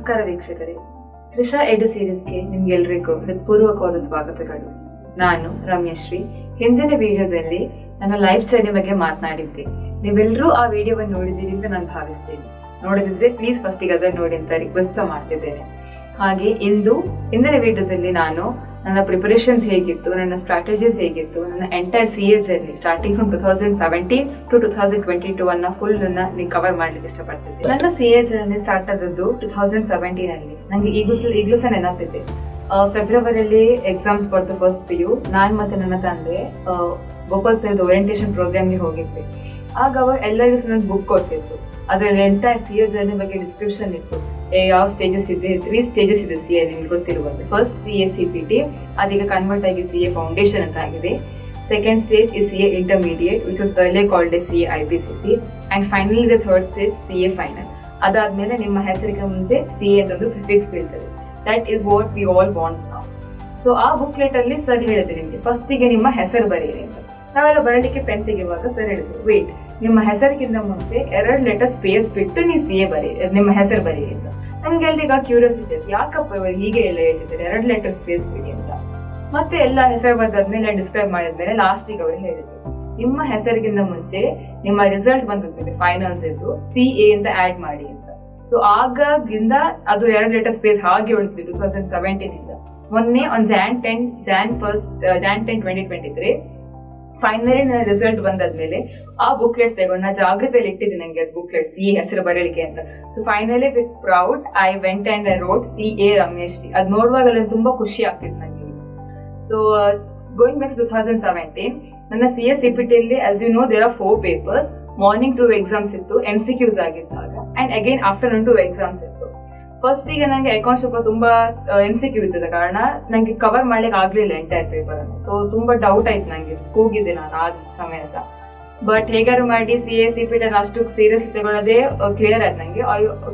ನಮಸ್ಕಾರ ವೀಕ್ಷಕರೇ, ತ್ರಿಷಾ ಎಡು ಸೀರೀಸ್ಗೆ ನಿಮ್ಗೆಲ್ರಿಗೂ ಹೃತ್ಪೂರ್ವಕವಾದ ಸ್ವಾಗತಗಳು. ನಾನು ರಮ್ಯಶ್ರೀ. ಹಿಂದಿನ ವಿಡಿಯೋದಲ್ಲಿ ನನ್ನ ಲೈಫ್ ಜರ್ನಿ ಬಗ್ಗೆ ಮಾತನಾಡಿದ್ದೆ. ನೀವೆಲ್ಲರೂ ಆ ವಿಡಿಯೋವನ್ನು ನೋಡಿದ್ದೀರಿ ಅಂತ ನಾನು ಭಾವಿಸ್ತೇನೆ. ನೋಡದಿದ್ರೆ ಪ್ಲೀಸ್ ಫಸ್ಟಿಗೆ ಅದನ್ನು ನೋಡಿ ಅಂತ ರಿಕ್ವೆಸ್ಟ್ ಮಾಡ್ತಿದ್ದೇನೆ. ಹಾಗೆ ಇಂದಿನ ವಿಡಿಯೋದಲ್ಲಿ ನಾನು ನನ್ನ ಪ್ರಿಪರೇಷನ್ಸ್ ಹೇಗಿತ್ತು, ನನ್ನ ಸ್ಟ್ರಾಟಜೀಸ್ ಹೇಗಿತ್ತು, ನನ್ನ entire CA journey starting from 2017 to 2022 ಅನ್ನ ಫುಲ್ ಕವರ್ ಮಾಡ್ಲಿಕ್ಕೆ ಇಷ್ಟಪಡ್ತಿದ್ದೆ. ನನ್ನ CA ಜರ್ನಿ ಸ್ಟಾರ್ಟ್ ಆದದ್ದು 2017 ಅಲ್ಲಿ. ನಂಗೆ ಈಗಲೂ ಸಹ ನೆನಪಿದೆ. ಫೆಬ್ರವರಿಯಲ್ಲಿ ಎಕ್ಸಾಮ್ಸ್ ಬರ್ತು ಫಸ್ಟ್ PU. ನಾನು ಮತ್ತೆ ನನ್ನ ತಂದೆ ಗೋಪಾಲ್ ಸರ್ ಓರಿಯಂಟೇಷನ್ ಪ್ರೋಗ್ರಾಮ್ಗೆ ಹೋಗಿದ್ವಿ. ಆಗ ಅವರು ಎಲ್ಲರಿಗೂ ಸಹ ಒಂದು ಬುಕ್ ಕೊಟ್ಟಿದ್ರು. ಅದರಲ್ಲಿ ಎಂಟೈರ್ CA ಜರ್ನಿ ಬಗ್ಗೆ ಡಿಸ್ಕ್ರಿಪ್ಷನ್ ಇತ್ತು. ಯಾವ ಸ್ಟೇಜಸ್ ಇದೆ, 3 ಸ್ಟೇಜಸ್ ಇದೆ CA, ನಿಮ್ಗೆ ಗೊತ್ತಿರುವಂತೆ. ಫಸ್ಟ್ CA CPT, ಅದೀಗ ಕನ್ವರ್ಟ್ ಆಗಿ CA ಫೌಂಡೇಶನ್ ಅಂತ ಆಗಿದೆ. Second stage is CA Intermediate, which was earlier called as CA IPCC, and finally the third stage CA Final. ಅದಾದ್ಮೇಲೆ ನಿಮ್ಮ ಹೆಸರಿಗೆ ಮುಂಚೆ CA ಅಂತ ಒಂದು ಪ್ರಿಫಿಕ್ಸ್ ಬೀಳ್ತದೆ. That is what we all want now. So ಆ ಬುಕ್ಲೆಟ್ ಅಲ್ಲಿ ಸರ್ ಹೇಳಿದ್ರು, ನಿಮಗೆ ಫಸ್ಟಿಗೆ ನಿಮ್ಮ ಹೆಸರು ಬರೆಯಿರಿ ಅಂತ. ನಾವೆಲ್ಲ ಬರಲಿಕ್ಕೆ ಪೆನ್ ತೆಗೆಯುವಾಗ ಸರ್ ಹೇಳಿದ್ರು, ವೇಟ್, ನಿಮ್ಮ ಹೆಸರಿಗಿಂತ ಮುಂಚೆ 2 ಲೆಟರ್ ಸ್ಪೇಸ್ ಬಿಟ್ಟು ನೀವು CA ನಿಮ್ಮ ಹೆಸರು ಬರೀರಿ ಅಂತ. ನಮ್ಗೆ ಎಲ್ರಿಗ ಕ್ಯೂರಿಯಾಸಿಟಿ ಇತ್ತು, ಯಾಕಪ್ಪ ಇವರು ಹೀಗೆ ಎಲ್ಲ ಹೇಳ್ತಿದ್ದಾರೆ, 2 ಲೆಟರ್ ಸ್ಪೇಸ್ ಬಿಡಿ ಅಂತ. ಮತ್ತೆ ಎಲ್ಲ ಹೆಸರು ಬರೆದಾದ್ಮೇಲೆ ಡಿಸ್ಕ್ರೈಬ್ ಮಾಡಿದ್ಮೇಲೆ ಲಾಸ್ಟಿಗೆ ಅವರು ಹೇಳಿದ್ರು, ನಿಮ್ಮ ಹೆಸರಿಗಿಂತ ಮುಂಚೆ ನಿಮ್ಮ ರಿಸಲ್ಟ್ ಬಂದ್ಮೇಲೆ ಫೈನಲ್ಸ್ ಇದ್ದು CA ಅಂತ ಆಡ್ ಮಾಡಿ ಅಂತ. ಸೊ ಆಗಿಂದ ಅದು 2 ಲೆಟರ್ ಸ್ಪೇಸ್ ಹಾಗೆ ಉಳಿತು 2017 ಇಂದ. ಮೊನ್ನೆ ಆನ್ Jan 10, 2023 ಫೈನಲಿ ನನ್ನ ರಿಸಲ್ಟ್ ಬಂದಾದ್ಮೇಲೆ ಆ ಬುಕ್ಲೆಟ್ ತಗೊಂಡು ಜಾಗೃತಿಯಲ್ಲಿ ಇಟ್ಟಿದ್ದೀನಿ. ನಂಗೆ ಅದು ಬುಕ್ಲೆಟ್ CA ಹೆಸರು ಬರಲಿಕ್ಕೆ ಅಂತ. So finally with proud I went and I wrote CA Ramyashre. ಅದು ನೋಡುವಾಗಲೇ ತುಂಬಾ ಖುಷಿ ಆಗ್ತಿತ್ತು ನನಗೆ. ಸೊ ಗೋಯಿಂಗ್ ಬ್ಯಾಕ್ ಟು 2017, ನನ್ನ CA CPT ಅಲ್ಲಿ as you know there are 4 papers. Morning 2 exams ಇತ್ತು, MCQs ಆಗಿದ್ದಾಗ, ಅಂಡ್ ಅಗೇನ್ ಆಫ್ಟರ್ನೂನ್ 2 ಎಕ್ಸಾಮ್ಸ್ ಇತ್ತು. ಫಸ್ಟ್ ಈಗ ನಂಗೆ ಅಕೌಂಟ್ಸ್ ಪೇಪರ್ ತುಂಬಾ MCQ ಇದ್ದದ ಕಾರಣ ನಂಗೆ ಕವರ್ ಮಾಡ್ಲಿಕ್ಕೆ ಆಗ್ಲಿಲ್ಲ ಎಂಟೈರ್ ಪೇಪರ್ ಅನ್ನು. ಸೊ ತುಂಬಾ ಡೌಟ್ ಆಯ್ತು ನಂಗೆ, ಹೋಗಿದ್ದೆ ನಾನು ಆ ಸಮಯ ಸಹ. ಬಟ್ ಹೇಗಾರು ಮಾಡಿ CA CPT ಅಷ್ಟು ಸೀರಿಯಸ್ ತಗೊಳ್ಳೋದೇ ಕ್ಲಿಯರ್ ಆಯ್ತು. ನಂಗೆ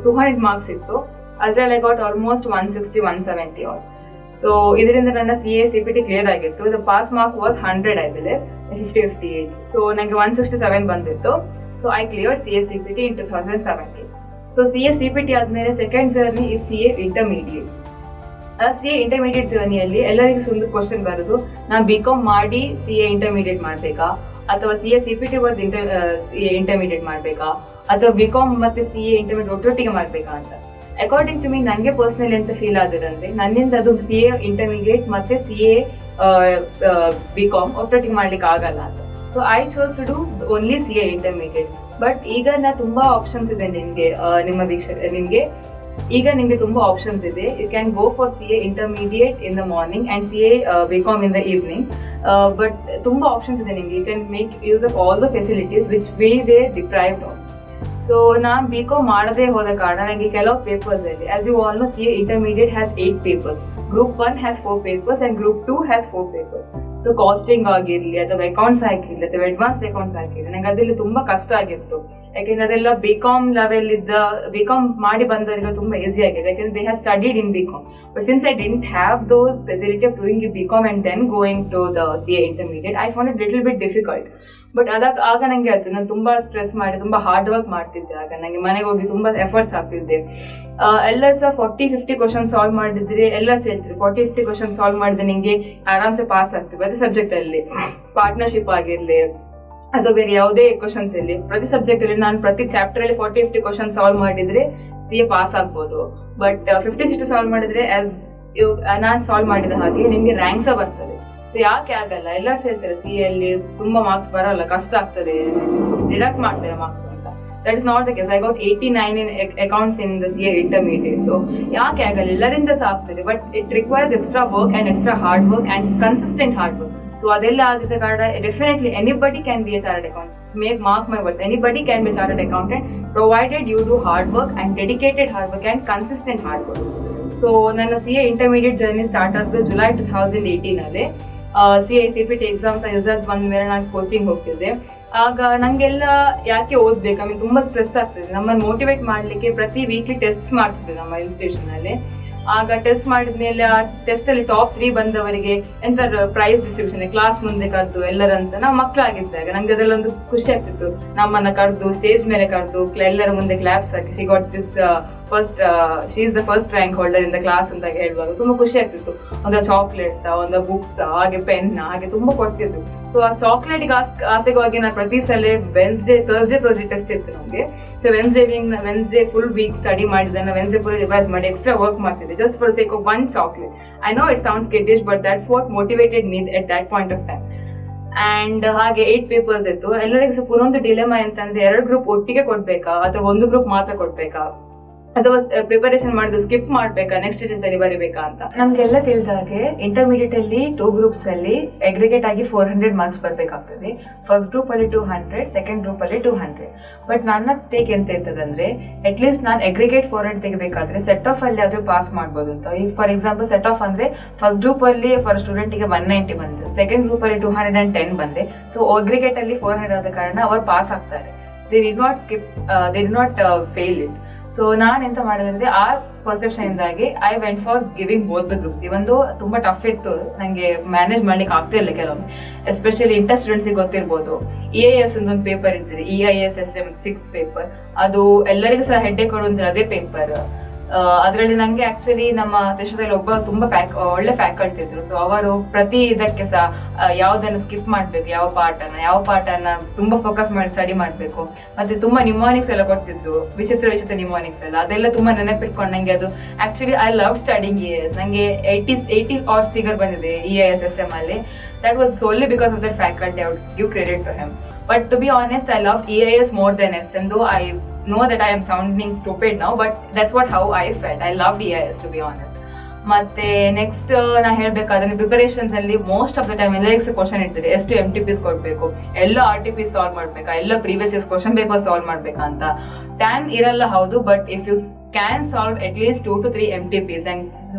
200 ಮಾರ್ಕ್ಸ್ ಇತ್ತು, ಅದ್ರಲ್ಲಿ I got almost 160-170 all. So ಇದರಿಂದ ನನ್ನ CA CPT ಕ್ಲಿಯರ್ ಆಗಿತ್ತು. The pass mark was 100 I believe, 50-58. So ನಂಗೆ 167 ಬಂದಿತ್ತು. So I clear CA CPT in 2017. So CA CPT ಆದ್ಮೇಲೆ second journey is CA Intermediate. CA Intermediate ಜರ್ನಿಯಲ್ಲಿ ಎಲ್ಲರಿಗೂ ಒಂದು question ಬರೋದು, ನಾನು BCom ಮಾಡಿ CA Intermediate ಮಾಡ್ಬೇಕಾ, ಅಥವಾ CA CPT ಬರ್ದು CA Intermediate ಮಾಡ್ಬೇಕಾ, ಅಥವಾ BCom ಮತ್ತೆ CA Intermediate ಒಟ್ಟೊಟ್ಟಿಗೆ ಮಾಡ್ಬೇಕಾ ಅಂತ. ಅಕಾರ್ಡಿಂಗ್ ಟು ಮೀ, ನಂಗೆ ಪರ್ಸನಲಿ ಅಂತ ಫೀಲ್ ಆದಿರಂದ್ರೆ ನನ್ನಿಂದ ಅದು CA Intermediate ಮತ್ತೆ CA BCom ಒಟ್ಟೊಟ್ಟಿಗೆ ಮಾಡ್ಲಿಕ್ಕೆ ಆಗಲ್ಲ ಅಂತ. So I chose to do only CA Intermediate. But ಈಗ ತುಂಬಾ ಆಪ್ಷನ್ಸ್ ಇದೆ ನಿಮ್ಗೆ, ನಿಮ್ಗೆ ತುಂಬಾ ಆಪ್ಷನ್ಸ್ ಇದೆ. You can go for CA Intermediate in the morning and CA BCom in the evening. But ತುಂಬಾ ಆಪ್ಷನ್ಸ್ ಇದೆ ನಿಮ್ಗೆ. You can make use of all the facilities which we were deprived of. So ನಾನು BCom ಮಾಡದೇ ಹೋದ ಕಾರಣ ನನಗೆ ಕೆಲವು papers ಅಲ್ಲಿ, as you all know, CA Intermediate has 8 papers, Group 1 has 4 papers and Group 2 has 4 papers. So costing ಆಗಿರ್ಲಿ, ಅಥವಾ accounts ಆಗಿರ್ಲಿ, ಅಥವಾ ಅಡ್ವಾನ್ಸ್ಡ್ ಅಕೌಂಟ್ಸ್ ಆಗಿರ್ಲಿ, ನಂಗೆ ಅದರಲ್ಲಿ ತುಂಬಾ ಕಷ್ಟ ಆಗಿತ್ತು. ಯಾಕೆಂದ್ರೆ ಅದೆಲ್ಲ BCom ಲೆವೆಲ್ BCom ಮಾಡಿ ಬಂದವರಿಗೆ ತುಂಬಾ ಈಸಿ ಆಗಿದೆ, ಯಾಕೆಂದ್ರೆ they have studied in BCom. But since I didn't have those facility of doing BCom and then going to the CA Intermediate, I found it little bit difficult. But ಆಗ ನಂಗೆ ಅದು ನಾನು ತುಂಬಾ ಸ್ಟ್ರೆಸ್ ಮಾಡಿ ತುಂಬಾ hard work ಮಾಡ್ತಿದ್ದೆ. ಆಗ ನಂಗೆ ಮನೆಗೆ ಹೋಗಿ ತುಂಬಾ ಎಫರ್ಟ್ಸ್ ಹಾಕ್ತಿದ್ದೆ. ಎಲ್ಲ ಸಹ 40-50 ಕ್ವಶನ್ ಸಾಲ್ವ್ ಮಾಡಿದ್ರೆ ಎಲ್ಲ ಹೇಳ್ತಿದ್ರು, 40-50 ಕ್ವಶನ್ ಸಾಲ್ವ್ ಮಾಡಿದ್ರೆ ನಿಂಗೆ ಆರಾಮ್ಸೆ ಪಾಸ್ ಆಗ್ತದೆ. ಪ್ರತಿ ಸಬ್ಜೆಕ್ಟ್ ಅಲ್ಲಿ, ಪಾರ್ಟ್ನರ್ಶಿಪ್ ಆಗಿರ್ಲಿ ಅಥವಾ ಬೇರೆ ಯಾವುದೇ ಕ್ವಶನ್ಸ್ ಇರಲಿ, ಪ್ರತಿ ಸಬ್ಜೆಕ್ಟ್ ಅಲ್ಲಿ ನಾನು ಪ್ರತಿ ಚಾಪ್ಟರ್ ಅಲ್ಲಿ 40-50 ಕ್ವಶನ್ ಸಾಲ್ವ್ ಮಾಡಿದ್ರೆ CA ಪಾಸ್ ಆಗ್ಬೋದು. ಬಟ್ 50-60 ಸಾಲ್ವ್ ಮಾಡಿದ್ರೆ ನಾನು ಸಾಲ್ವ್ ಮಾಡಿದ ಹಾಗೆ ನಿಮ್ಗೆ ರ್ಯಾಂಕ್ಸ್ ಬರ್ತದೆ. ಸೊ ಯಾಕೆ ಆಗಲ್ಲ, ಎಲ್ಲರೂ ಹೇಳ್ತಾರೆ CA ಅಲ್ಲಿ ತುಂಬಾ ಮಾರ್ಕ್ಸ್ ಬರಲ್ಲ, ಕಷ್ಟ ಆಗ್ತದೆ, ಡಿಡಕ್ಟ್ ಮಾಡ್ತಾರೆ ಮಾರ್ಕ್ಸ್ ಅಂತ. That is not the case. I got 89 in accounts in the CA Intermediate. So ಯಾಕೆ ಆಗಲ್ಲ, ಎಲ್ಲರಿಂದ ಸಹ ಆಗ್ತದೆ. But it requires extra work and extra hard work and consistent hard work. So ಅದೆಲ್ಲ ಆಗಿದ್ದ ಕಾರಣ definitely anybody can be A chartered account. Mark my words, anybody can be a chartered accountant provided you do hard work and dedicated hard work and consistent hard work. So ನನ್ನ CA Intermediate journey start ಆದ್ದು July 2018 ಅಲ್ಲಿ. CA CPT exams results ಬಂದ ಮೇಲೆ ನಾನು coaching ಹೋಗ್ತಿದ್ದೆ. ಆಗ ನಂಗೆಲ್ಲ ಯಾಕೆ ಓದ್ಬೇಕು, ತುಂಬಾ ಸ್ಟ್ರೆಸ್ ಆಗ್ತದೆ. ನಮ್ಮನ್ನು ಮೋಟಿವೇಟ್ ಮಾಡ್ಲಿಕ್ಕೆ ಪ್ರತಿ ವೀಕ್ಲಿ ಟೆಸ್ಟ್ಸ್ ಮಾಡ್ತಿದ್ದೆ ನಮ್ಮ ಇನ್ಸ್ಟಿಟ್ಯೂಷನ್ ಅಲ್ಲಿ. ಆಗ ಟೆಸ್ಟ್ ಮಾಡಿದ್ಮೇಲೆ ಆ ಟೆಸ್ಟ್ ಅಲ್ಲಿ ಟಾಪ್ 3 ಬಂದವರಿಗೆ ಎಂತ ಪ್ರೈಸ್ ಡಿಸ್ಟ್ರಿಬ್ಯೂಷನ್ ಕ್ಲಾಸ್ ಮುಂದೆ ಕರೆದು ಎಲ್ಲರನ್ಸ, ನಾವು ಮಕ್ಕಳಾಗಿದ್ದಾಗ ನಂಗೆ ಅದೆಲ್ಲ ಒಂದು ಖುಷಿ ಆಗ್ತಿತ್ತು. ನಮ್ಮನ್ನ ಕರೆದು ಸ್ಟೇಜ್ ಮೇಲೆ ಕರೆದು ಎಲ್ಲರ ಮುಂದೆ claps hockey, she got this first she is the first rank holder in the class ಅಂತ ಹೇಳುವಾಗ ತುಂಬಾ ಖುಷಿ ಆಗ್ತಿತ್ತು. ಒಂದು ಚಾಕ್ಲೇಟ್ಸ್, ಒಂದು ಬುಕ್ಸ್, ಹಾಗೆ ಪೆನ್, ಹಾಗೆ ತುಂಬಾ ಕೊಡ್ತಿದ್ರು. ಸೊ ಆ ಚಾಕ್ಲೇಟ್ಗೆ ಆಸೆಗಾಗಿ ನಾನು ಪ್ರತಿ ಸಲ ಥರ್ಸ್ಡೇ ಟೆಸ್ಟ್ ಇತ್ತು ನಮಗೆ. So Wednesday full week study ಮಾಡಿದೆ, ವೆನ್ಸ್ಡೇ ಫುಲ್ ರಿವೈಸ್ ಮಾಡಿ ಎಕ್ಸ್ಟ್ರಾ ವರ್ಕ್ ಮಾಡ್ತಿದ್ದೆ just for sake of one chocolate. I know it sounds kiddish, but that's what motivated me at that point of time. And ಹಾಗೆ 8 papers ಇತ್ತು. ಎಲ್ಲರಿಗೂ ಸ್ವಲ್ಪ ಒಂದೊಂದು dilemma ಅಂತಂದ್ರೆ 2 group ಒಟ್ಟಿಗೆ ಕೊಡ್ಬೇಕಾ ಅಥವಾ 1 ಗ್ರೂಪ್ ಮಾತ್ರ ಕೊಡ್ಬೇಕಾ, ಅಥವಾ ಪ್ರಿಪರೇಷನ್ ಮಾಡಿದ್ದು ಸ್ಕಿಪ್ ಮಾಡ್ಬೇಕಾ, ನೆಕ್ಸ್ಟ್ ಅಟೆಂಪ್ಟ್ ಅಲ್ಲಿ ಬರೀಬೇಕಾ ಅಂತ. ನಮ್ಗೆಲ್ಲ ತಿಳಿದಾಗೆ ಇಂಟರ್ಮೀಡಿಯೇಟ್ ಅಲ್ಲಿ 2 ಗ್ರೂಪ್ಸ್ ಅಲ್ಲಿ ಅಗ್ರಿಗೇಟ್ ಆಗಿ 400 ಮಾರ್ಕ್ಸ್ ಬರ್ಬೇಕಾಗ್ತದೆ. ಫಸ್ಟ್ ಗ್ರೂಪ್ ಅಲ್ಲಿ 200, ಸೆಕೆಂಡ್ ಗ್ರೂಪ್ ಅಲ್ಲಿ 200. ಬಟ್ ನನ್ನ ಟೇಕ್ ಎಂತ ಇರ್ತದಂದ್ರೆ, ಅಟ್ ಲೀಸ್ಟ್ ನಾನು ಅಗ್ರಿಗೇಟ್ 400 ತೆಗಿಬೇಕಾದ್ರೆ ಸೆಟ್ ಆಫ್ ಅಲ್ಲಿ ಆದ್ರೂ ಪಾಸ್ ಮಾಡ್ಬೋದು ಅಂತ. ಈಗ ಫಾರ್ ಎಕ್ಸಾಂಪಲ್ ಸೆಟ್ ಆಫ್ ಅಂದ್ರೆ ಫಸ್ಟ್ ಗ್ರೂಪ್ ಅಲ್ಲಿ ಫಾರ್ ಸ್ಟೂಡೆಂಟ್ ಗೆ 190 ಬಂದ್ರೆ, ಸೆಕೆಂಡ್ ಗ್ರೂಪ್ ಅಲ್ಲಿ 210 ಬಂದ್ರೆ, ಸೊ ಅಗ್ರಿಗೇಟ್ ಅಲ್ಲಿ 400 ಆದ ಕಾರಣ ಅವರು ಪಾಸ್ ಆಗ್ತಾರೆ. They did not skip, they did not fail it. So ನಾನು ಎಂತ ಮಾಡಿದ್ರೆ, ಆ ಪರ್ಸೆಪ್ಷನ್ ಇಂದಾಗಿ I went for giving both the groups. ಇವೊಂದು ತುಂಬಾ ಟಫ್ ಇತ್ತು, ನಂಗೆ ಮ್ಯಾನೇಜ್ ಮಾಡ್ಲಿಕ್ಕೆ ಆಗ್ತಿರ್ಲಿಲ್ಲ ಕೆಲವೊಮ್ಮೆ. ಎಸ್ಪೆಷಲಿ ಇಂಟರ್ ಸ್ಟೂಡೆಂಟ್ಸಿಗೆ ಗೊತ್ತಿರ್ಬೋದು, EIS ಒಂದು ಪೇಪರ್ ಇರ್ತದೆ, EIS SM 6th ಪೇಪರ್. ಅದು ಎಲ್ಲರಿಗೂ ಸಹ ಹೆಡ್ಡೆ ಕೊಡುವಂದ್ರೆ ಅದೇ ಪೇಪರ್. ಅದರಲ್ಲಿ ನಂಗೆ ಆಕ್ಚುಲಿ ನಮ್ಮ ದೇಶದಲ್ಲಿ ಒಬ್ಬ ತುಂಬಾ ಒಳ್ಳೆ ಫ್ಯಾಕಲ್ಟಿ ಇದ್ರು. ಸೊ ಅವರು ಪ್ರತಿ ಇದಕ್ಕೆ ಸಹ ಯಾವ್ದನ್ನ ಸ್ಕಿಪ್ ಮಾಡ್ಬೇಕು, ಯಾವ ಪಾಠನ ತುಂಬಾ ಫೋಕಸ್ ಮಾಡಿ ಸ್ಟಡಿ ಮಾಡ್ಬೇಕು, ಮತ್ತೆ ತುಂಬಾ ನಿಮಾನಿಕ್ಸ್ ಎಲ್ಲ ಕೊಡ್ತಿದ್ರು, ವಿಚಿತ್ರ ನಿಮಾನಿಕ್ಸ್ ಎಲ್ಲ. ಅದೆಲ್ಲ ತುಂಬಾ ನೆನಪಿಟ್ಕೊಂಡು ನಂಗೆ ಅದು actually I love studying EIS. ನಂಗೆ 80 ಆರ್ ಫಿಗರ್ ಬಂದಿದೆ EIS SM ಅಲ್ಲಿ. That was solely because of that faculty. I would give credit to him. But to be honest, I loved EIS more than SM, though I know that I am sounding stupid now, but that's how I felt. I loved EIS, to be honest. ಮತ್ತೆ next ನಾ ಹೇಳ್ಬೇಕಾದ್ರೆ preparations ಅಲ್ಲಿ most of the time ಎಲ್ಲರಿಗೂ question ಇರ್ತದೆ, ಎಷ್ಟು MTPs ಕೊಡ್ಬೇಕು, ಎಲ್ಲ RTPs solve ಮಾಡ್ಬೇಕಾ, ಎಲ್ಲ previous years question paper solve ಮಾಡ್ಬೇಕಾ ಅಂತ. ಟೈಮ್ ಇರಲ್ಲ ಹೌದು, but if you can solve at least 2 to 3 MTPs and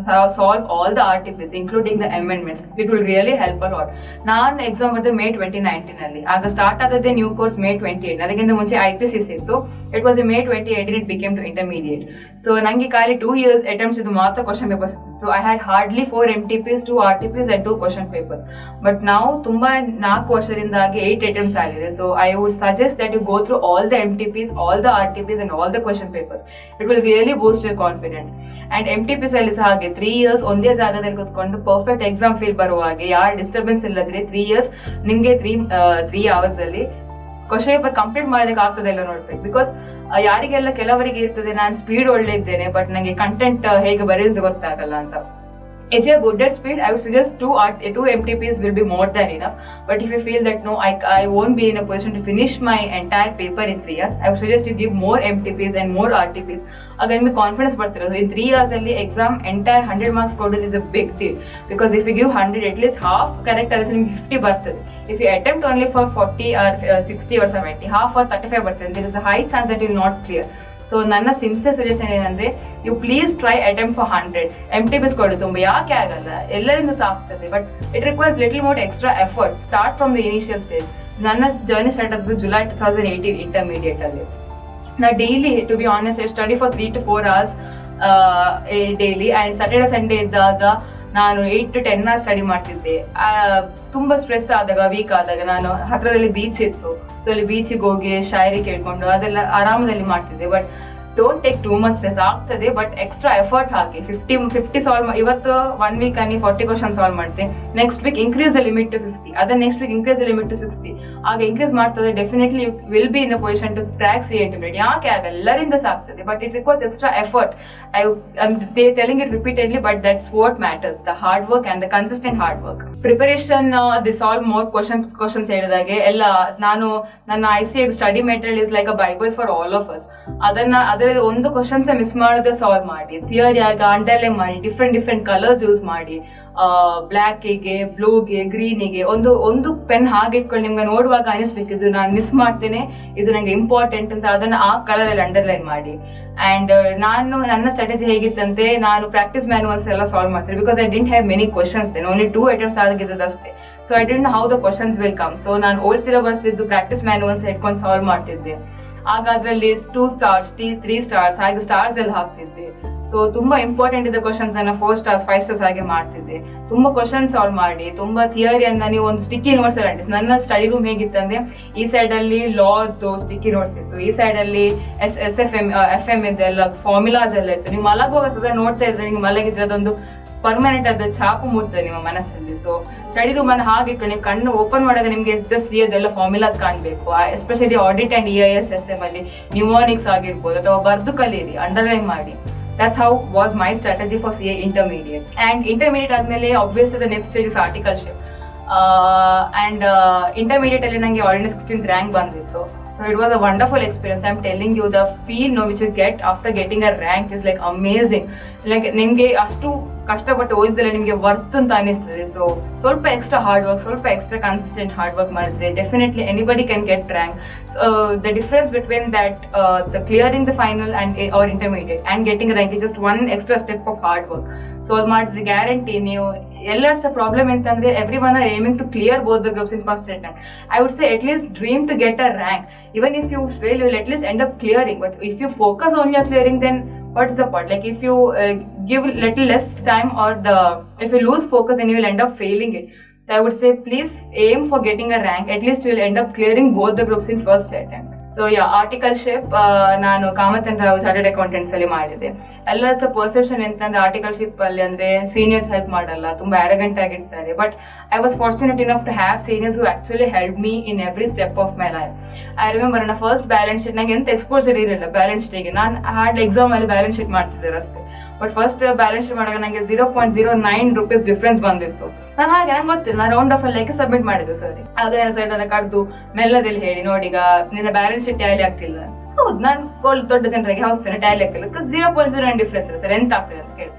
solve all the RTPs including the amendments, it will really help a lot. ನಾನು exam ಬರೆದ May 2019 ಅಲ್ಲಿ. ಆಗ start ಆದದ್ದೇ new course May 28. ಅದಕ್ಕಿಂತ ಮುಂಚೆ IPCC ಇತ್ತು. It was May 2018 it became to intermediate. So ನಂಗೆ ಖಾಲಿ 2 years attempts ಇದು ಮಾತ್ರ ಕ್ವಶನ್ ಪೇಪರ್ಸ್ ಇತ್ತು. ಸೊ I had hardly 4 MTPs, 2 RTPs and 2 question papers. But ನಾವು ತುಂಬಾ 4 ವರ್ಷದಿಂದಾಗಿ 8 attempts ಆಗಿದೆ. So I would suggest that you go through all the MTPs, all the RTPs and all the question papers. It will really boost your confidence. And MTPs ಅಲ್ಲಿ ಸಹ 3 years ಒಂದೇ ಜಾಗದಲ್ಲಿ ಕೂತ್ಕೊಂಡು perfect exam feel ಬರುವ ಹಾಗೆ, ಯಾರು disturbance ಇಲ್ಲದ್ರೆ 3 years ನಿಮ್ಗೆ 3 hours ಅಲ್ಲಿ ಕ್ವಶನ್ ಪೇಪರ್ ಕಂಪ್ಲೀಟ್ ಮಾಡ್ಲಿಕ್ಕೆ ಆಗ್ತದೆ ಇಲ್ಲ ನೋಡ್ಬೇಕು. ಬಿಕಾಸ್ ಯಾರಿಗೆಲ್ಲ ಕೆಲವರಿಗೆ ಇರ್ತದೆ, ನಾನು ಸ್ಪೀಡ್ ಒಳ್ಳೆ ಇದ್ದೇನೆ ಬಟ್ ನಂಗೆ ಕಂಟೆಂಟ್ ಹೇಗೆ ಬರೆಯೋದು ಗೊತ್ತಾಗಲ್ಲ ಅಂತ. If you are good at speed, I would suggest 2 MTPs will be more than enough. But if you feel that no, I won't be in a position to finish my entire paper in 3 years, I would suggest you give more MTPs and more RTPs. Again, me confidence ಬರ್ತಿರೋದು. In 3 years ಅಲ್ಲಿ exam entire 100 marks ಕೊಡೋದು is a big deal. Because if you give 100, at least half correct ಆದ್ರೆ ನಿಮ್ಗೆ 50 ಬರ್ತದೆ. If you attempt only for 40 or 60 or 70, half or 35 ಬರ್ತದೆ, there is a high chance that you will not clear. So ನನ್ನ sincere suggestion ಏನಂದ್ರೆ, you please try attempt for 100 MTPs ಕೊಡಿ. ತುಂಬ ಯಾಕೆ ಆಗಲ್ಲ, ಎಲ್ಲರಿಂದ ಸಹ ಆಗ್ತದೆ, but it requires little more extra effort. Start from the initial stage. ನನ್ನ ಜರ್ನಿ ಸ್ಟಾರ್ಟ್ ಆಗೋದು July 2018 ಇಂಟರ್ಮೀಡಿಯೇಟ್ ಅಲ್ಲಿ. ನಾ daily to be honest I study for 3 to 4 hours daily. And Saturday Sunday ಇದ್ದಾಗ ನಾನು 8 to 10 hours ಸ್ಟಡಿ ಮಾಡ್ತಿದ್ದೆ. ತುಂಬಾ stress ಆದಾಗ, weak ಆದಾಗ, ನಾನು ಹತ್ರದಲ್ಲಿ ಬೀಚ್ ಇತ್ತು, ಸೊ ಅಲ್ಲಿ ಬೀಚಿಗೆ ಹೋಗಿ ಶಾಯರಿ ಕೇಳ್ಕೊಂಡು ಅದೆಲ್ಲ ಆರಾಮದಲ್ಲಿ ಮಾಡ್ತಿದ್ದೆ. But don't take too much stress. ಆಗ್ತದೆ ಬಟ್ ಎಕ್ಸ್ಟ್ರಾ ಎಫರ್ಟ್ ಹಾಕಿ. 50 ಸಾಲ್ವ್ ಇವತ್ತು 1 week ಅಲ್ಲಿ 40 ಕ್ವಶನ್ ಸಾಲ್ವ್ ಮಾಡ್ತೆ. Next week increase the limit to 50, ಅದನ್ನ next week increase the limit to 60. ಆಗ ಇನ್ಕ್ರೀಸ್ ಮಾಡ್ತದೆ, definitely you will be in a position to crack CA Intermediate. ಯಾಕೆ ಆಗಲ್ಲ, ಎಲ್ಲರಿಂದ ಸಾಕ್ತದೆ, but it requires extra effort. I'm telling it repeatedly, but that's what matters, the hard work and the consistent hard work. Preparation, they solve more questions ಹೇಳಿದಾಗೆ ಎಲ್ಲ. ನಾನು ನನ್ನ ICA study material is like a Bible for all of us. ಅದರಲ್ಲಿ ಒಂದು questions miss ಮಾಡದೆ solve ಮಾಡಿ, theory ಆಗ underline ಮಾಡಿ, ಡಿಫ್ರೆಂಟ್ ಕಲರ್ಸ್ ಯೂಸ್ ಮಾಡಿ, ಬ್ಲ್ಯಾಕಿಗೆ, ಬ್ಲೂಗೆ, ಗ್ರೀನಿಗೆ ಒಂದು ಪೆನ್ ಹಾಗೆ ಇಟ್ಕೊಂಡು ನಿಮ್ಗೆ ನೋಡುವಾಗ ಅನಿಸ್ಬೇಕು ಇದು ನಾನು ಮಿಸ್ ಮಾಡ್ತೇನೆ, ಇದು ನಂಗೆ ಇಂಪಾರ್ಟೆಂಟ್ ಅಂತ. ಅದನ್ನ ಆ ಕಲರ್ ಅಲ್ಲಿ ಅಂಡರ್ಲೈನ್ ಮಾಡಿ. ಅಂಡ್ ನನ್ನ ಸ್ಟ್ರಾಟಜಿ ಹೇಗಿತ್ತಂತೆ, ನಾನು ಪ್ರಾಕ್ಟೀಸ್ ಮ್ಯಾನುವಲ್ಸ್ ಎಲ್ಲ ಸಾಲ್ವ್ ಮಾಡ್ತೀನಿ. Because I didn't have many questions then, only 2 attempts ಆಗಿದ್ದಷ್ಟೇ. So I didn't know how the questions will come. So ನಾನು ಓಲ್ಡ್ ಸಿಲೆಬಸ್ ಇದ್ದು ಪ್ರಾಕ್ಟೀಸ್ ಮ್ಯಾನುವಲ್ಸ್ ಇಟ್ಕೊಂಡು ಸಾಲ್ವ್ ಮಾಡ್ತಿದ್ದೆ. ಆಗ ಅದರಲ್ಲಿ 2 stars 3 stars ಹಾಗೆ ಸ್ಟಾರ್ಸ್ ಎಲ್ಲ ಹಾಕ್ತಿದ್ದೆ. ಸೊ ತುಂಬಾ ಇಂಪಾರ್ಟೆಂಟ್ ಇದ್ದ ಕ್ವಶನ್ಸ್ ಅನ್ನ 4 stars 5 stars ಹಾಗೆ ಮಾಡ್ತಿದ್ದೆ. ತುಂಬಾ ಕ್ವಶನ್ ಸಾಲ್ವ್ ಮಾಡಿ, ತುಂಬಾ ಥಿಯರಿಯನ್ನ ನೀವು ಒಂದು ಸ್ಟಿಕ್ಕಿ ನೋಟ್ಸ್ ಅಲ್ಲಿ ಅಂಟಿಸಿ. ನನ್ನ ಸ್ಟಡಿ ರೂಮ್ ಹೇಗಿತ್ತಂದ್ರೆ ಈ ಸೈಡ್ ಅಲ್ಲಿ ಲಾದ್ದು ಸ್ಟಿಕ್ಕಿ ನೋಟ್ಸ್ ಇತ್ತು, ಈ ಸೈಡ್ ಅಲ್ಲಿ FM ಇದೆಲ್ಲ ಫಾರ್ಮುಲಾಸ್ ಎಲ್ಲ ಇತ್ತು. ನೀವು ಮಲಗುವಾಗ ಸದಾ ನೋಡ್ತಾ ಇದ್ರೆ ನಿಮ್ಗೆ ಮಲಗಿದ್ರೆ ಅದೊಂದು ಪರ್ಮನೆಂಟ್ ಅದು ಛಾಪು ಮೂಡ್ತದೆ ನಿಮ್ಮ ಮನಸ್ಸಲ್ಲಿ. ಸೊ ಸ್ಟಡಿ ರೂಮ್ ಅನ್ನು ಹಾಗಿಟ್ಟು ನೀವು ಕಣ್ಣು ಓಪನ್ ಮಾಡಿದಾಗ ನಿಮಗೆ ಜಸ್ಟ್ ಅದೆಲ್ಲ ಫಾರ್ಮುಲಾಸ್ ಕಾಣಬೇಕು. Especially audit and EIS SM ಅಲ್ಲಿ ನ್ಯೂಮೋನಿಕ್ಸ್ ಆಗಿರ್ಬೋದು ಅಥವಾ ಬರ್ದು ಕಲೀರಿ, ಅಂಡರ್ಲೈನ್ ಮಾಡಿ. That's how was my strategy for CA intermediate. And intermediate ಆದ್ಮೇಲೆ obviously the next stage is articleship. Intermediate ಅಲ್ಲಿ ನಂಗೆ already 16th rank ಬಂದಿತ್ತು. So it was a wonderful experience. I'm telling you, the feel which you get after getting a rank is like amazing. Like ನಿಮಗೆ ಅಷ್ಟು ಕಷ್ಟಪಟ್ಟು ಓದಿದ್ರೆ ನಿಮಗೆ worth ಅಂತ ಅನಿಸ್ತದೆ. ಸೊ ಸ್ವಲ್ಪ ಎಕ್ಸ್ಟ್ರಾ ಹಾರ್ಡ್ ವರ್ಕ್, ಸ್ವಲ್ಪ ಎಕ್ಸ್ಟ್ರಾ ಕನ್ಸಿಸ್ಟೆಂಟ್ ಹಾರ್ಡ್ ವರ್ಕ್ ಮಾಡಿದ್ರೆ definitely anybody can get rank. So the difference between that the clearing the final and or intermediate and getting rank is just one extra step of hard work. So ಅದು ಮಾಡಿದ್ರೆ guarantee ನೀವು ಎಲ್ಲರ ಸಹ problem ಎಂತಂದ್ರೆ every one are aiming to clear both the groups in first attempt. I would say at least dream to get a rank. Even if you fail, you will at least end up clearing. But if you focus only on clearing, then what is the point? Like if you give little less time or if you lose focus, then you will end up failing it. So I would say please aim for getting a rank. At least you will end up clearing both the groups in first attempt. So yeah, articleship ನಾನು Kamath Rao chartered accountants ಅಲ್ಲಿ ಮಾಡಿದೆ. ಎಲ್ಲರ perception ಎಂತಂದ್ರೆ articleship ಅಲ್ಲಿ ಅಂದ್ರೆ seniors help ಮಾಡಲ್ಲ, ತುಂಬಾ arrogant ಆಗಿರ್ತಾರೆ. But I was fortunate enough to have seniors who actually help me in every step of my life. I remember ನನ್ನ ಫಸ್ಟ್ ಬ್ಯಾಲೆನ್ಸ್ ಶೀಟ್ ನಂಗೆ ಎಂತ ಎಕ್ಸ್ಪೋಜರ್ ಇರಲಿಲ್ಲ ಬ್ಯಾಲೆನ್ಸ್ ಶೀಟಿಗೆ. ನಾನು ಹಾರ್ಡ್ ಎಕ್ಸಾಮ್ ಅಲ್ಲಿ ಬ್ಯಾಲೆನ್ಸ್ ಶೀಟ್ ಮಾಡ್ತಿದ್ದೆ ಅಷ್ಟೇ. ಬಟ್ ಫಸ್ಟ್ ಬ್ಯಾಲೆನ್ಸ್ ಶೀಟ್ ಮಾಡುವಾಗ ನನಗೆ 0.09 rupees ಡಿಫ್ರೆನ್ಸ್ ಬಂದಿತ್ತು. ನಾನು ಹಾಗೆ ನಂಗೆ ಗೊತ್ತಿಲ್ಲ, ನಾನು ರೌಂಡ್ ಆಫ್ ಅಲ್ಲಿ ಸಬ್ಮಿಟ್ ಮಾಡಿದ್ದೆ ಸರ್. ಆಗ ಸೈಡ್ ಅನ್ನ ಕರೆದು ಮೆಲ್ಲದಲ್ಲಿ ಹೇಳಿ, ನೋಡಿ ಈಗ ನಿನ್ನ ಬ್ಯಾಲೆನ್ಸ್ ಶೀಟ್ ಟ್ಯಾಲಿ ಆಗ್ತಿಲ್ಲ. ಹೌದು, ನಾನು ದೊಡ್ಡ ಜನರಿಗೆ ಹೌದು ಸರ್ ಟ್ಯಾಲಿ ಆಗ್ತಿಲ್ಲ, 0.09 ಡಿಫ್ರೆನ್ಸ್ ಇಲ್ಲ ಸರ್, ಎಂತ ಆಗ್ತದೆ ಅಂತ ಕೇಳಿ.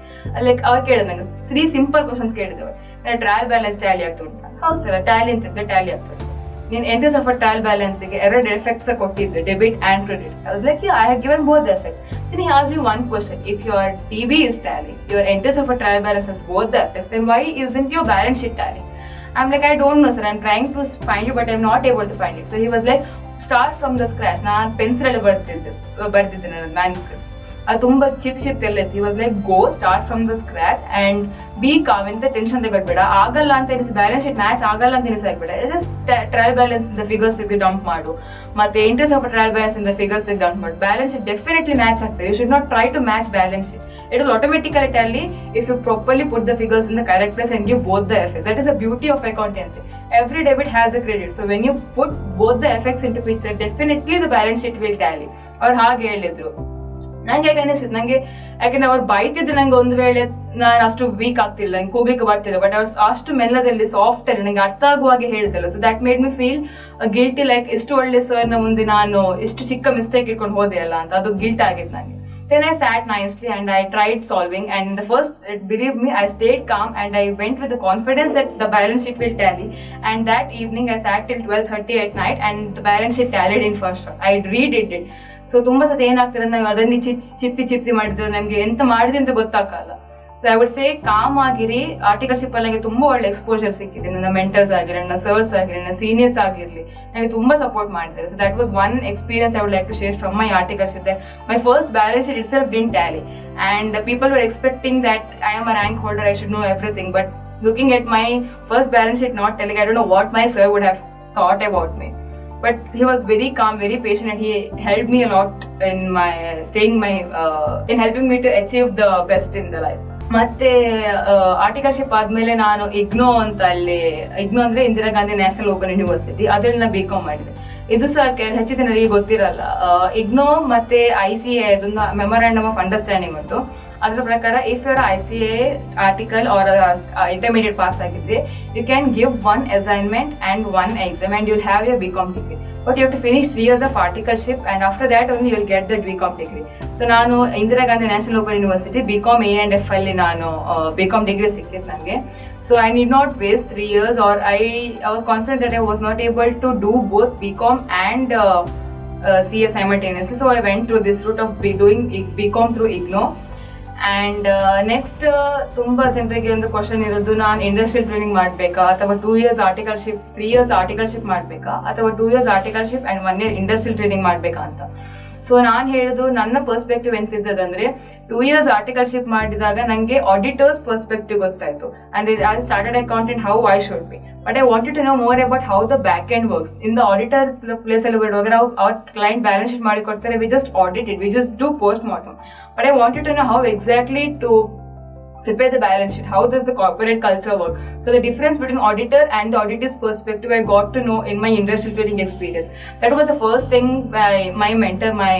ಲೈಕ್ ಅವ್ರು ಕೇಳಿದ್ ನಂಗೆ 3 ಸಿಂಪಲ್ ಕ್ವಶನ್ಸ್ ಕೇಳಿದ್ದೇವೆ. ಟ್ರಯಲ್ ಬ್ಯಾಲೆನ್ಸ್ ಟ್ಯಾಲಿ ಆಗ್ತುಂಟ? ಹೌದು ಸರ್ ಟ್ಯಾಲಿ ಅಂತಿದ್ದೆ, ಟ್ಯಾಲಿ ಆಗ್ತದೆ. ನೀನು ಎಂಟ್ರೀಸ್ ಆಫ್ ಟ್ರಯಲ್ ಬ್ಯಾಲೆನ್ಸ್ಗೆ 2 ಎಫೆಕ್ಟ್ಸ್ ಕೊಟ್ಟಿದ್ದೆ, debit and credit. I was like I had given both the effects. Then he asked me one question: if your TB is tally, your entries of a trial balance has both the effects, then why isn't your balance sheet tally? I'm like, I don't know sir, I'm trying to find it but I'm not able to find it. So he was like, start from the scratch. ನಾನು pencil ಅಲ್ಲಿ ಬರ್ತಿದ್ದೆ ನನ್ನ manuscript. ಅದು ತುಂಬಾ ಚಿತ್ತ ಇತ್ತು. He was like, go start from the scratch and be calm. ಎಂತ tension ತಗೊಳ್ಬೇಡ, ಆಗಲ್ಲ ಅಂತ ಎನಿಸಿ ಬ್ಯಾಲೆನ್ಸ್ ಶೀಟ್ ಮ್ಯಾಚ್ ಆಗಲ್ಲ ಅಂತ ಎನಿಸಾಗ್ಬೇಡ. ಜಸ್ಟ್ ಟ್ರಯಲ್ ಬ್ಯಾಲೆನ್ಸ್ ಇಂದ ಫಿಗರ್ಸ್ ತೆಗೆದು ಡಂಪ್ ಮಾಡು, ಮತ್ತೆ ಎಂಟ್ರೀಸ್ ಆಫ್ ಟ್ರಯಲ್ ಬ್ಯಾಲೆನ್ಸ್ ಇಂದ ಫಿಗರ್ಸ್ ತೆಗೆದು ಡಂಪ್ ಮಾಡು. ಬ್ಯಾಲೆನ್ಸ್ ಶೀಟ್ ಡೆಫಿನೆಟ್ಲಿ ಮ್ಯಾಚ್ ಆಗ್ತದೆ. You should not try to match balance sheet. It will automatically tell you if you properly put the figures in the correct place and give both the effects. That is the beauty of accountancy. Every debit has a credit. So when you put both the effects into picture, definitely the balance sheet will tally. Or ಹಾಗೆ ಹೇಳಿದ್ರು. ನಂಗೆ ಹೇಗೆ ಅನಿಸಿತ್ತು, ನಂಗೆ ಯಾಕಂದ್ರೆ ಅವ್ರು ಬೈತಿದ್ರು. ನಂಗೆ ಒಂದು ವೇಳೆ ನಾನು ಅಷ್ಟು ವೀಕ್ ಆಗ್ತಿಲ್ಲ, ನಂಗೆ ಕೂಗ್ಲಿಕ್ಕೆ ಬರ್ತಿಲ್ಲ, ಬಟ್ ಅವ್ರು ಅಷ್ಟು ಮೆಲ್ಲದಲ್ಲಿ ಸಾಫ್ಟ್ ಅಲ್ಲಿ ನಂಗೆ ಅರ್ಥ ಆಗುವಾಗೆ ಹೇಳ್ತಿಲ್ಲ. So that made me feel guilty, like ಇಷ್ಟು ಒಳ್ಳೆ ಸರ್ನ ಮುಂದೆ ನಾನು ಇಷ್ಟು ಚಿಕ್ಕ ಮಿಸ್ಟೇಕ್ ಇಟ್ಕೊಂಡು ಹೋದೆ ಅಲ್ಲ ಅಂತ, ಅದು ಗಿಲ್ಟ್ ಆಗಿತ್ತು ನನಗೆ. Then I sat nicely and I tried solving, and in the first, believe me, I stayed calm and I went with the confidence that the balance sheet will tally. And that evening I sat till 12:30 at night and the balance sheet tallied in first shot. I redid it. So ತುಂಬಾ ಸತಿ ಏನಾಗ್ತದೆ, ನಾವು ಅದನ್ನ ಚಿತ್ತಿ ಮಾಡಿದ್ರೆ ನಮ್ಗೆ ಎಂತ ಮಾಡಿದೆ ಅಂತ ಗೊತ್ತಾಗಲ್ಲ. So I would say com ಆಗಿರಿ. ಆರ್ಟಿಕಲ್ಶಿಪ್ ಅಲ್ಲಿ ನನಗೆ ತುಂಬಾ ಒಳ್ಳೆ ಎಕ್ಸ್ಪೋಜರ್ ಸಿಕ್ಕಿದೆ. ನನ್ನ ಮೆಂಟರ್ಸ್ ಆಗಿರಲಿ, ನನ್ನ ಸರ್ಸ್ ಆಗಿರಲಿ, ನನ್ನ ಸೀನಿಯರ್ಸ್ ಆಗಿರಲಿ, ನನಗೆ ತುಂಬಾ ಸಪೋರ್ಟ್ ಮಾಡಿದ್ದಾರೆ. So that was one experience I would like to share from my articleship. My first balance sheet itself didn't tally and people were expecting that I am a rank holder, I should know everything. But looking at my first balance sheet not telling, I don't know what my sir would have thought about me. But he was very calm, very patient, and he helped me a lot in my in helping me to achieve the best in the life. ಮತ್ತೆ articleship ಆದ್ಮೇಲೆ ನಾನು ಇಗ್ನೋ ಅಂದ್ರೆ Indira Gandhi national open university, ಅದ್ರಲ್ಲಿ ನಾನು BCom ಮಾಡಿದೆ. ಇದು ಸಹ ಹೆಚ್ಚು ಜನರಿಗೆ ಗೊತ್ತಿರಲ್ಲ. ಇಗ್ನೋ ಮತ್ತೆ ICA ಅದೊಂದು ಮೆಮೊರಾಂಡಮ್ ಆಫ್ ಅಂಡರ್ಸ್ಟ್ಯಾಂಡಿಂಗ್ ಉಂಟು. ಅದರ ಪ್ರಕಾರ if your ICA article or intermediate pass ಆಗಿದ್ರೆ you can give 1 assignment and 1 exam and you'll have your BCom degree. But you have to finish 3 years of articleship and after that only you'll get the BCom degree. So ನಾನು Indira Gandhi national open university BCom A and F ಅಲ್ಲಿ ನಾನು BCom degree ಸಿಕ್ಕಿತ್ತು ನನಗೆ. So I need not waste 3 years, or I was confident that I was not able to do both BCom and CA simultaneously. So I went through this route of doing BCom through IGNO. And next ತುಂಬ ಜನರಿಗೆ ಒಂದು question ಇರೋದು, ನಾನು industrial training ಮಾಡಬೇಕಾ ಅಥವಾ 2 years articleship 3 years articleship ಮಾಡಬೇಕಾ ಅಥವಾ 2 years articleship and 1 year industrial training ಮಾಡಬೇಕಾ ಅಂತ. ಸೊ ನಾನು ಹೇಳೋದು, ನನ್ನ ಪರ್ಸ್ಪೆಕ್ಟಿವ್ ಎಂತಿದ್ದದಂದ್ರೆ 2 years ಆರ್ಟಿಕಲ್ಶಿಪ್ ಮಾಡಿದಾಗ ನನಗೆ ಆಡಿಟರ್ಸ್ ಪರ್ಸ್ಪೆಕ್ಟಿವ್ ಗೊತ್ತಾಯಿತು. ಅಂದರೆ I started accountant how I should be, but I wanted to know more about how the back end works. In the auditor ಪ್ಲೇಸಲ್ಲಿ ಬಿಡುವಾಗ ನಾವು ಅವ್ರ ಕ್ಲೈಂಟ್ ಬ್ಯಾಲೆನ್ಸ್ ಶೀಟ್ ಮಾಡಿ ಕೊಡ್ತಾರೆ, we just audit it, we just do post mortem. But I wanted to know how exactly to prepare the balance sheet, how does the corporate culture work. So the difference between auditor and the auditor's perspective I got to know in my industrial training experience. That was the first thing my mentor, my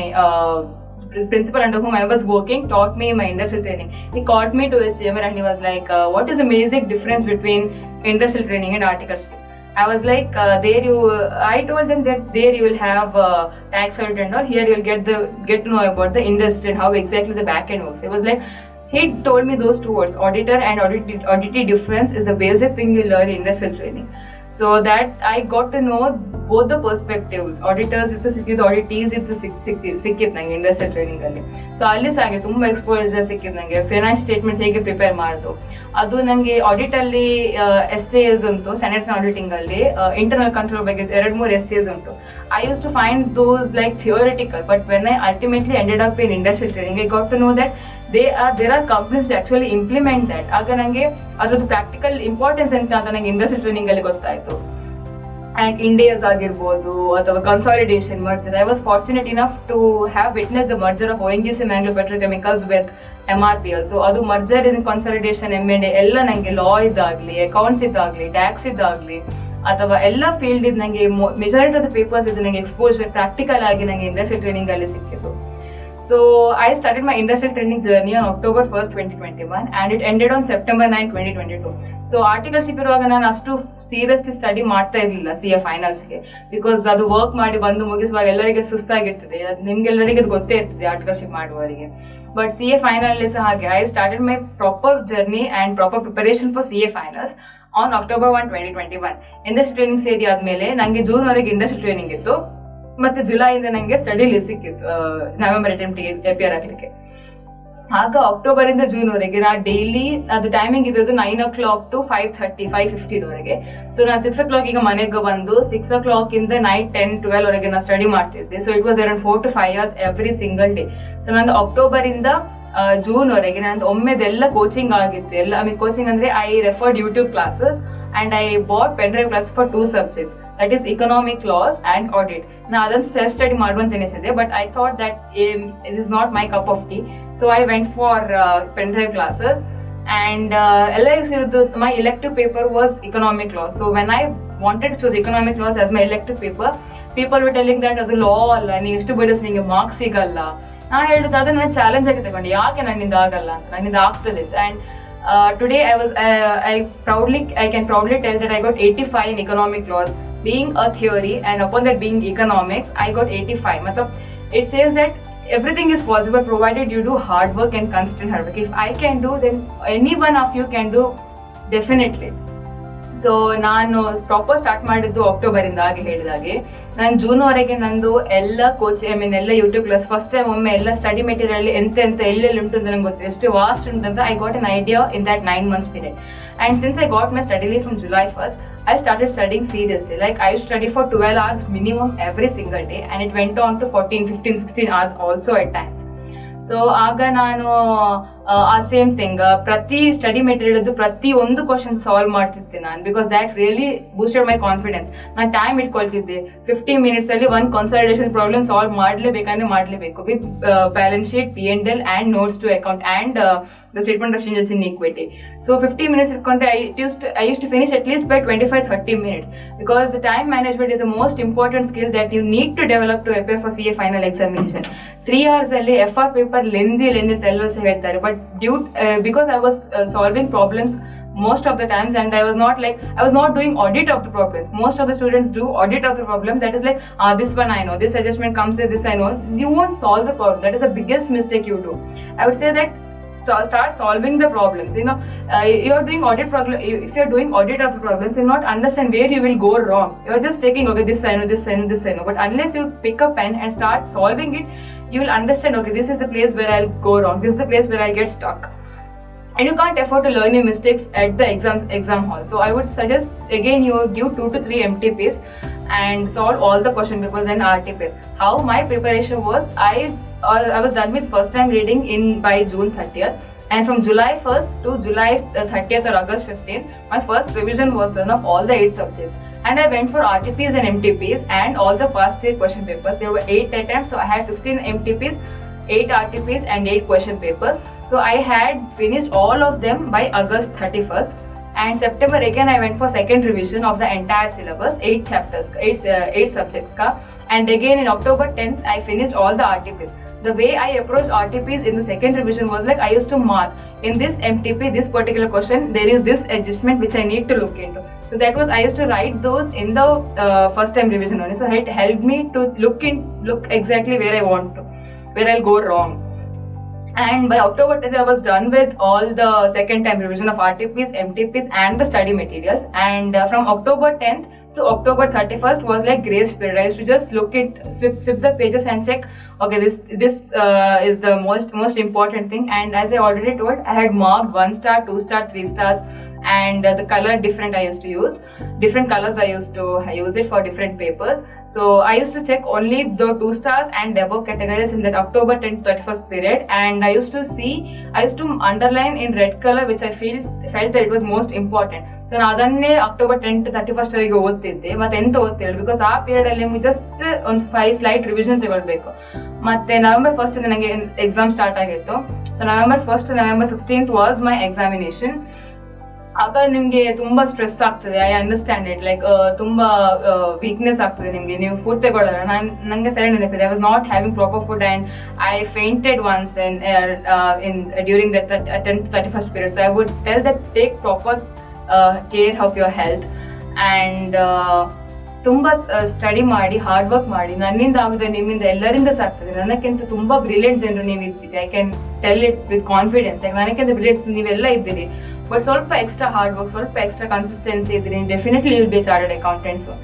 principal under whom I was working, taught me in my industrial training. He called me to his chamber and he was like, what is the basic difference between industrial training and articleship? I was like, I told them that there you will have tax audit and all, here you will get to know about the industry and how exactly the back end works. It was like, he told me those two words, auditor and auditee difference is the basic thing you learn in industrial training. So that I got to know both the perspectives. Auditors ಇತ್ತು ಸಿಕ್ಕಿದ್ದು, auditees ಇತ್ತು ಸಿಕ್ಕಿತ್ತು ನನಗೆ industrial training ಅಲ್ಲಿ. So ಅಲ್ಲಿ ಸಾಗೆ ತುಂಬ exposure ಸಿಕ್ಕಿತ್ತು ನನಗೆ. ಫೈನಾನ್ಸ್ ಸ್ಟೇಟ್ಮೆಂಟ್ ಹೇಗೆ ಪ್ರಿಪೇರ್ ಮಾಡೋದು, ಅದು ನನಗೆ ಆಡಿಟ್ ಅಲ್ಲಿ SAs ಉಂಟು, ಸ್ಟ್ಯಾಂಡರ್ಡ್ಸ್ ಆಡಿಟಿಂಗ್ ಅಲ್ಲಿ ಇಂಟರ್ನಲ್ ಕಂಟ್ರೋಲ್ ಬಗ್ಗೆ 2-3 SAs ಉಂಟು. I used to find those like theoretical, but when I ultimately ended up in industrial training, I got to know that there are companies to actually implement that. ಆಗ ನನಗೆ ಅದ್ರದ್ದು practical importance ಅಂತ ನನಗೆ industrial training ಅಲ್ಲಿ ಗೊತ್ತಾಯಿತು. And India's ಆಗಿರ್ಬೋದು ಅಥವಾ consolidation, merger. I was fortunate enough to have witness the merger of ONGC Mangalore petrochemicals with MRPL. So ಅದು ಮರ್ಜರ್ ಇನ್ ಕನ್ಸಾಲಿಡೇಷನ್, M&A ಎಲ್ಲ ನನಗೆ ಲಾ ಇದ್ದಾಗಲಿ, ಅಕೌಂಟ್ಸ್ ಇದ್ದಾಗಲಿ, ಟ್ಯಾಕ್ಸ್ ಇದ್ದಾಗಲಿ ಅಥವಾ ಎಲ್ಲ ಫೀಲ್ಡ್ ಇದು ನನಗೆ ಮೆಜಾರಿಟಿ ಆಫ್ ದ ಪೇಪರ್ಸ್ ಇದು ನನಗೆ ಎಕ್ಸ್ಪೋಜರ್ ಪ್ರಾಕ್ಟಿಕಲ್ ಆಗಿ ನನಗೆ ಇಂಡಸ್ಟ್ರಿಯಲ್ ಟ್ರೈನಿಂಗ್ ಅಲ್ಲಿ ಸಿಕ್ಕಿತ್ತು. So I started my industrial training journey on October 1st, 2021 and it ended on September 9, 2022. So articleship ಇರುವಾಗ ನಾನು ಅಷ್ಟು ಸೀರಿಯಸ್ಲಿ ಸ್ಟಡಿ ಮಾಡ್ತಾ ಇರಲಿಲ್ಲ CA ಫೈನಲ್ಸ್ಗೆ, ಬಿಕಾಸ್ ಅದು ವರ್ಕ್ ಮಾಡಿ ಬಂದು ಮುಗಿಸುವಾಗ ಎಲ್ಲರಿಗೆ ಸುಸ್ತಾಗಿರ್ತದೆ. ನಿಮ್ಗೆಲ್ಲರಿಗೆ ಅದು ಗೊತ್ತೇ ಇರ್ತದೆ ಆರ್ಟಿಕಲ್ಶಿಪ್ ಮಾಡುವವರಿಗೆ. ಬಟ್ CA ಫೈನಲ್ ಸಹ ಹಾಗೆ I started my proper journey and proper preparation for CA finals on October 1, 2021. Industry training ಸೇರಿ ಆದಮೇಲೆ ನನಗೆ ಜೂನ್ವರೆಗೆ ಇಂಡಸ್ಟ್ರಿ ಟ್ರೈನಿಂಗ್ ಇತ್ತು, ಮತ್ತು ಜುಲೈಯಿಂದ ನನಗೆ ಸ್ಟಡಿ ಲೀವ್ ಸಿಕ್ಕಿತ್ತು ನವೆಂಬರ್ ಅಟೆಂಪ್ಟಿಗೆ ಅಪಿಯರ್ ಆಗಲಿಕ್ಕೆ. ಆಗ ಅಕ್ಟೋಬರಿಂದ ಜೂನ್ವರೆಗೆ ನಾನು ಡೈಲಿ, ಅದು ಟೈಮಿಂಗ್ ಇರೋದು 9 o'clock to 5:30, 5:50ವರೆಗೆ. ಸೊ ನಾನು 6 o'clock ಈಗ ಮನೆಗೆ ಬಂದು 6 o'clock ಇಂದ ನೈಟ್ 10-12 ವರೆಗೆ ನಾನು ಸ್ಟಡಿ ಮಾಡ್ತಿದ್ದೆ. So it was around 4 to 5 hours every single day. So ನಂದು ಅಕ್ಟೋಬರಿಂದ ಜೂನ್ವರೆಗೆ ನಂದು ಒಮ್ಮೆದೆಲ್ಲ ಕೋಚಿಂಗ್ ಆಗಿತ್ತು. ಎಲ್ಲ ಕೋಚಿಂಗ್ ಅಂದರೆ I referred YouTube classes and I bought pen drive classes for 2 subjects, that is economic laws and audit. Now ಅದನ್ನು self study ಮಾಡುವಂತ ಎನಿಸಿದೆ, but I thought that it is not my cup of tea, so I went for pen drive classes and my elective paper was economic laws. So when I wanted to choose economic laws as my elective paper, people were telling that ಅದು law ಅಲ್ಲ, ನೀವು ಎಷ್ಟು ಬಿಡಿಸ್ ನಿಮಗೆ marks ಸಿಗಲ್ಲ. ನಾನು ಹೇಳಿದ್ದು ಅದು ನನ್ನ ಚಾಲೆಂಜ್ ಆಗಿ ತಗೊಂಡು, ಯಾಕೆ ನನ್ನಿಂದ ಆಗಲ್ಲ ಅಂತ, ನನ್ನಿಂದ ಆಗ್ತದೆ. And today I can proudly tell that I got 85 in economic laws, being a theory, and upon that being economics, I got 85. Matlab, it says that everything is possible provided you do hard work and constant hard work. If I can do, then any one of you can do definitely. So ನಾನು proper start ಮಾಡಿದ್ದು ಅಕ್ಟೋಬರಿಂದ, ಆಗಿ ಹೇಳಿದಾಗೆ ನಾನು ಜೂನ್ವರೆಗೆ ನಂದು ಎಲ್ಲ ಎಲ್ಲ YouTube class first time ಒಮ್ಮೆ ಎಲ್ಲ ಸ್ಟಡಿ ಮೆಟೀರಿಯಲ್ ಎಂತ ಎಲ್ಲೆಲ್ಲಿ ಉಂಟು ಅಂತ ನಂಗೆ ಗೊತ್ತು, ಎಷ್ಟು ವಾಸ್ಟ್ ಉಂಟಂತ I got an idea in that 9 months period. And since I got my study leave from July 1st, I started studying seriously. Like I study for 12 hours minimum every single day, and it went on to 14, 15, 16 hours also at times. So ಆಗ ನಾನು ಆ same thing ಪ್ರತಿ study ಮೆಟೀರಿಯಲ್ದು ಪ್ರತಿ ಒಂದು question solve ಮಾಡ್ತಿದ್ದೆ ನಾನು, because that really boosted my confidence. ನಾನು time ಇಟ್ಕೊಳ್ತಿದ್ದೆ, 15 minutes ಅಲ್ಲಿ ಒಂದು ಕನ್ಸಾಲಿಡೇಷನ್ ಪ್ರಾಬ್ಲಮ್ ಸಾಲ್ವ್ ಮಾಡಲೇಬೇಕು with balance sheet, P&L and notes to account and the statement of changes in equity. So 15 minutes ಇಟ್ಕೊಂಡ್ರೆ I used to finish at least by 25-30 minutes, because the time management is the most important skill that you need to develop to prepare for CA final examination. 3 hours ಅಲ್ಲಿ FR paper lengthy ಎಲ್ಲರೂ ಸಹ ಹೇಳ್ತಾರೆ, but because I was solving problems most of the times, and I was not doing audit of the problems. Most of the students do audit of the problem, that is like, this one I know, this adjustment comes with this I know. You won't solve the problem. That is the biggest mistake you do. I would say that start solving the problems. You're doing audit problem. If you're doing audit of the problems, you'll not understand where you will go wrong. You're just taking, okay, this I know, this I know, this I know. But unless you pick a pen and start solving it, you will understand, okay, this is the place where I'll go wrong, this is the place where I'll get stuck. And you can't afford to learn your mistakes at the exam hall. So I would suggest, again, you give 2 to 3 MTPs and solve all the question papers and RTPs. How my preparation was, I was done with first time reading by June 30th. And from July 1st to July 30th or August 15th, my first revision was done of all the 8 subjects. And I went for RTPs and MTPs and all the past year question papers. There were 8 attempts, so I had 16 MTPs, 8 RTPs and 8 question papers. So I had finished all of them by August 31st. And September again I went for second revision of the entire syllabus, 8 chapters, 8 subjects ka. And again in October 10th I finished all the RTPs. The way I approached RTPs in the second revision was like, I used to mark in this MTP, this particular question, there is this adjustment which I need to look into. So that was, I used to write those in the first time revision only. So it helped me to look exactly where I want to, where I'll go wrong. And by October 10th, I was done with all the second time revision of RTPs, MTPs and the study materials. And from October 10th to October 31st was like grace period. I used to just flip the pages and check, okay, this is the most important thing. And as I already told, I had marked 1 star, 2 star, 3 stars, and the color different I used to use. Different colors I used to use it for different papers. So I used to check only the 2 stars and the above categories in that October 10th to 31st period. And I used to underline in red color which I felt that it was most important. So now October 10th to 31st ವರೆಗೆ ಓದ್ತಿದ್ದೆ, ಮತ್ತೆ ಎಂತ ಓದ್ತಿರಲಿಲ್ಲ, because ಆ period ಅಲ್ಲಿ ನಿಮಗೆ just ಒಂದು 5 slide revision ತಗೊಳ್ಬೇಕು. ಮತ್ತೆ November 1st ನನಗೆ ಎಕ್ಸಾಮ್ ಸ್ಟಾರ್ಟ್ ಆಗಿತ್ತು. So November 1st to November 16th was my examination. ಆಗ ನಿಮಗೆ ತುಂಬಾ ಸ್ಟ್ರೆಸ್ ಆಗ್ತದೆ, ಐ ಅಂಡರ್ಸ್ಟ್ಯಾಂಡ್ ಇಟ್, ಲೈಕ್ ತುಂಬಾ ವೀಕ್ನೆಸ್ ಆಗ್ತದೆ ನಿಮಗೆ, ನೀವು ಫುಡ್ ತಗೊಳ್ಳಲ್ಲ. ನಂಗೆ ಸರಿ ನೆನಪಿದೆ, I was not having proper food and I fainted once in during that 10th to 31st period. So I would tell that take proper care of your health and ತುಂಬ study ಮಾಡಿ, hard work ಮಾಡಿ. ನನ್ನಿಂದ ಆಗುತ್ತೆ, ನಿಮ್ಮಿಂದ, ಎಲ್ಲರಿಂದ ಸಾಕ್ತದೆ. ನನಕ್ಕಿಂತ ತುಂಬ brilliant ಜನರು ನೀವು ಇದ್ದೀರಿ, I can tell it with confidence. Like ನನಕ್ಕಿಂತ ಬ್ರಿಲಿಯಂಟ್ ನೀವೆಲ್ಲ ಇದ್ದೀರಿ, ಬಟ್ ಸ್ವಲ್ಪ ಎಕ್ಸ್ಟ್ರಾ ಹಾರ್ಡ್ ವರ್ಕ್, ಸ್ವಲ್ಪ ಎಕ್ಸ್ಟ್ರಾ ಕನ್ಸಿಸ್ಟೆನ್ಸಿ ಇದ್ದೀರಿ, definitely will be chartered accountants.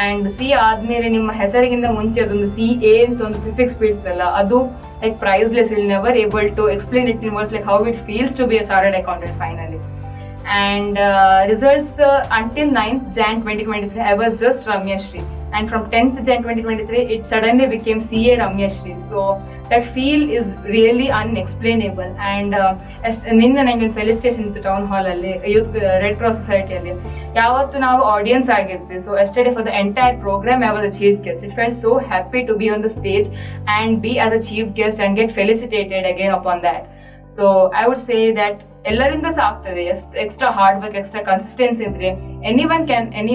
And CA ಆದಮೇಲೆ ನಿಮ್ಮ ಹೆಸರಿಗಿಂತ ಮುಂಚೆ ಅದೊಂದು CA ಅಂತ ಒಂದು ಪ್ರಿಫಿಕ್ಸ್ ಬೀಳ್ತಲ್ಲ, ಅದು like priceless. Will never able to explain it in words like how it feels to be a chartered accountant finally. And results until 9th Jan 2023 I was just Ramyashre, and from 10th Jan 2023 it suddenly became CA Ramyashree. So that feel is really unexplainable. And ನಿನ್ನೆ ನನಗೆ ಒಂದು felicitation ಇತ್ತು town hall ಅಲ್ಲಿ, youth red cross ಸೊಸೈಟಿಯಲ್ಲಿ. ಯಾವತ್ತು ನಾವು audience ಆಗಿದ್ವಿ. So yesterday for the entire programme I was a chief guest. It felt so happy to be on the stage and be as a chief guest and get felicitated again upon that. So I would say that ಎಲ್ಲರಿಂದ ಸಾಕ್ತದೆ, ಎಷ್ಟು extra hard work, extra consistency ಇದ್ರೆ any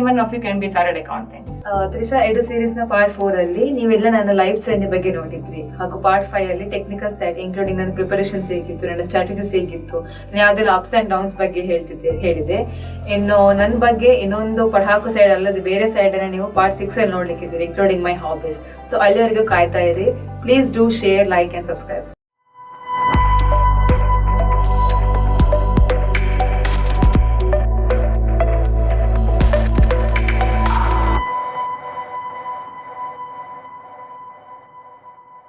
one of you can be chartered accountant. Trisha, edu series ನ part 4 ಅಲ್ಲಿ ನೀವೆಲ್ಲ ನನ್ನ life journey ಬಗ್ಗೆ ನೋಡಿದ್ರಿ, ಹಾಗೂ ಪಾರ್ಟ್ 5 ಅಲ್ಲಿ ಟೆಕ್ನಿಕಲ್ ಸೈಡ್ ಇನ್ಕ್ಲೂಡಿಂಗ್ ನನ್ನ ಪ್ರಿಪರೇಷನ್ಸ್ ಹೇಗಿತ್ತು, ನನ್ನ ಸ್ಟ್ರಾಟಜೀಸ್ ಹೇಗಿತ್ತು, ನಾನು ಯಾವ್ದೆಲ್ಲ ಅಪ್ಸ್ ಅಂಡ್ ಡೌನ್ಸ್ ಬಗ್ಗೆ ಹೇಳಿದೆ. ಇನ್ನು ನನ್ನ ಬಗ್ಗೆ ಇನ್ನೊಂದು ಪಢಾಕು ಸೈಡ್ ಅಲ್ಲದೆ ಬೇರೆ ಸೈಡ್ ಅನ್ನ ನೀವು ಪಾರ್ಟ್ 6 ಅಲ್ಲಿ ನೋಡ್ಲಿಕ್ಕಿದ್ದೀರಿ, ಇನ್ಕ್ಲೂಡಿಂಗ್ ಮೈ ಹಾಬೀಸ್. ಸೊ ಅಲ್ಲಿವರೆಗೂ ಕಾಯ್ತಾ ಇರಿ. Please do share, like and subscribe.